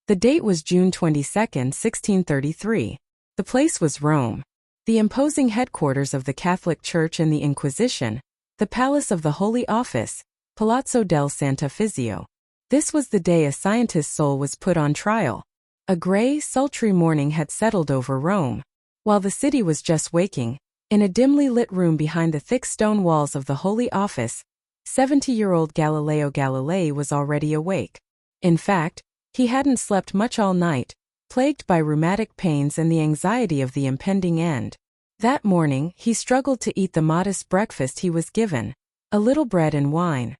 The date was June 22, 1633. The place was Rome. The imposing headquarters of the Catholic Church and the Inquisition, the Palace of the Holy Office, Palazzo del Santa Fizio. This was the day a scientist's soul was put on trial. A gray, sultry morning had settled over Rome. While the city was just waking, in a dimly lit room behind the thick stone walls of the Holy Office, 70-year-old Galileo Galilei was already awake. In fact, he hadn't slept much all night, plagued by rheumatic pains and the anxiety of the impending end. That morning, he struggled to eat the modest breakfast he was given, a little bread and wine.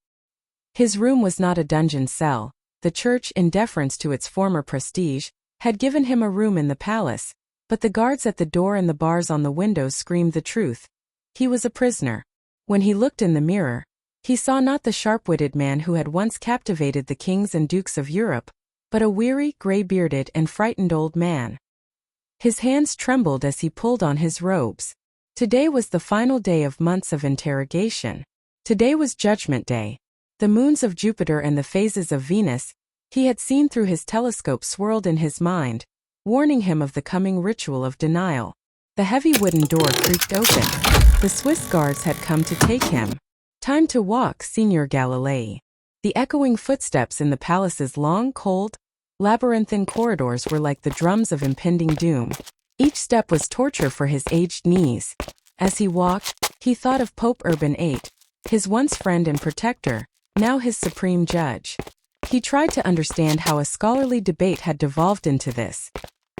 His room was not a dungeon cell. The church, in deference to its former prestige, had given him a room in the palace, but the guards at the door and the bars on the windows screamed the truth. He was a prisoner. When he looked in the mirror, he saw not the sharp-witted man who had once captivated the kings and dukes of Europe, but a weary, gray-bearded and frightened old man. His hands trembled as he pulled on his robes. Today was the final day of months of interrogation. Today was Judgment Day. The moons of Jupiter and the phases of Venus, he had seen through his telescope, swirled in his mind, warning him of the coming ritual of denial. The heavy wooden door creaked open. The Swiss guards had come to take him. Time to walk, Signor Galilei. The echoing footsteps in the palace's long, cold, labyrinthine corridors were like the drums of impending doom. Each step was torture for his aged knees. As he walked, he thought of Pope Urban VIII, his once friend and protector, now his supreme judge. He tried to understand how a scholarly debate had devolved into this,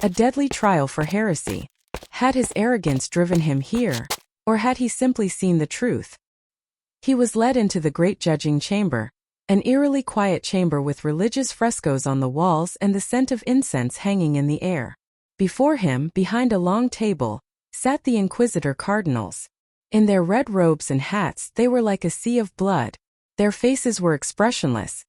a deadly trial for heresy. Had his arrogance driven him here, or had he simply seen the truth? He was led into the great judging chamber, an eerily quiet chamber with religious frescoes on the walls and the scent of incense hanging in the air. Before him, behind a long table, sat the inquisitor cardinals. In their red robes and hats, they were like a sea of blood. Their faces were expressionless.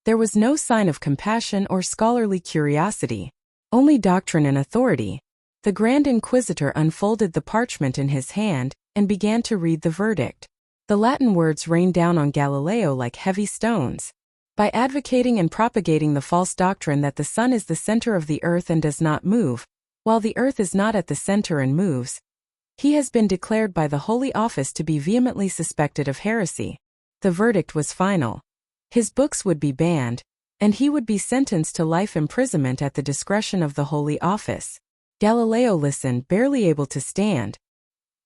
There was no sign of compassion or scholarly curiosity, only doctrine and authority. The Grand Inquisitor unfolded the parchment in his hand and began to read the verdict. The Latin words rained down on Galileo like heavy stones. By advocating and propagating the false doctrine that the sun is the center of the earth and does not move, while the earth is not at the center and moves, he has been declared by the Holy Office to be vehemently suspected of heresy. The verdict was final. His books would be banned, and he would be sentenced to life imprisonment at the discretion of the Holy Office. Galileo listened, barely able to stand.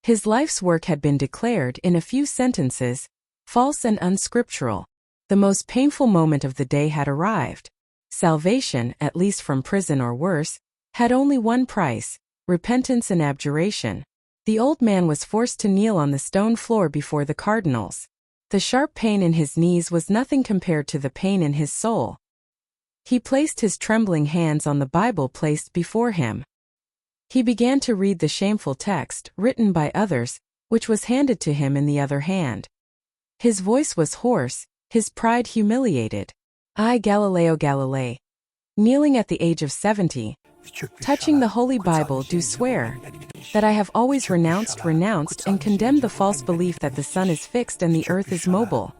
His life's work had been declared, in a few sentences, false and unscriptural. The most painful moment of the day had arrived. Salvation, at least from prison or worse, had only one price: repentance and abjuration. The old man was forced to kneel on the stone floor before the cardinals. The sharp pain in his knees was nothing compared to the pain in his soul. He placed his trembling hands on the Bible placed before him. He began to read the shameful text, written by others, which was handed to him in the other hand. His voice was hoarse, his pride humiliated. I, Galileo Galilei, kneeling at the age of 70, touching the Holy Bible, do swear that I have always renounced, and condemned the false belief that the sun is fixed and the earth is mobile.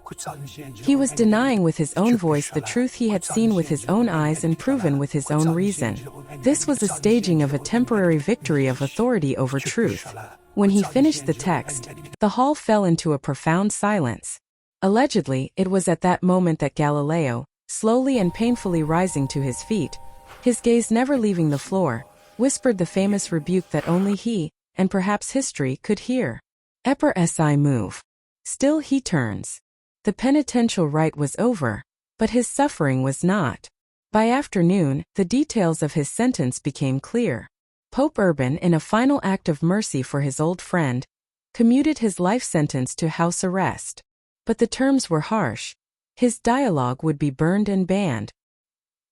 He was denying with his own voice the truth he had seen with his own eyes and proven with his own reason. This was a staging of a temporary victory of authority over truth. When he finished the text, the hall fell into a profound silence. Allegedly, it was at that moment that Galileo, slowly and painfully rising to his feet, his gaze never leaving the floor, whispered the famous rebuke that only he, and perhaps history, could hear. Eper si move. Still he turns. The penitential rite was over, but his suffering was not. By afternoon, the details of his sentence became clear. Pope Urban, in a final act of mercy for his old friend, commuted his life sentence to house arrest. But the terms were harsh. His dialogue would be burned and banned.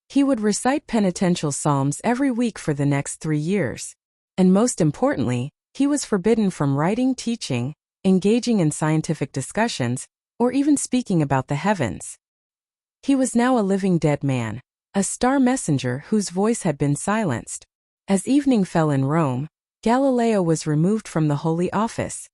He would recite penitential psalms every week for the next 3 years. And most importantly, he was forbidden from writing, teaching, engaging in scientific discussions, or even speaking about the heavens. He was now a living dead man, a star messenger whose voice had been silenced. As evening fell in Rome, Galileo was removed from the Holy Office.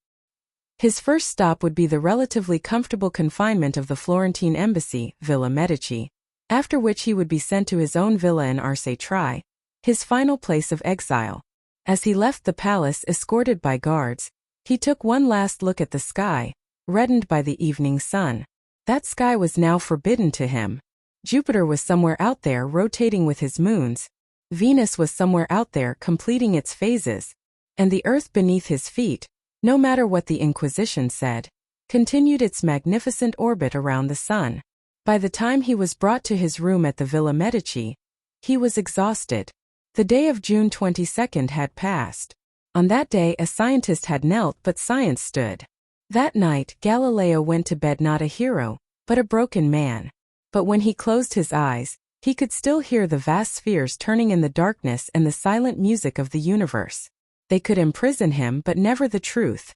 His first stop would be the relatively comfortable confinement of the Florentine embassy, Villa Medici, after which he would be sent to his own villa in Arce Tri, his final place of exile. As he left the palace escorted by guards, he took one last look at the sky, reddened by the evening sun. That sky was now forbidden to him. Jupiter was somewhere out there rotating with his moons, Venus was somewhere out there completing its phases, and the earth beneath his feet, no matter what the Inquisition said, continued its magnificent orbit around the sun. By the time he was brought to his room at the Villa Medici, he was exhausted. The day of June 22 had passed. On that day a scientist had knelt but science stood. That night Galileo went to bed not a hero, but a broken man. But when he closed his eyes, he could still hear the vast spheres turning in the darkness and the silent music of the universe. They could imprison him but never the truth.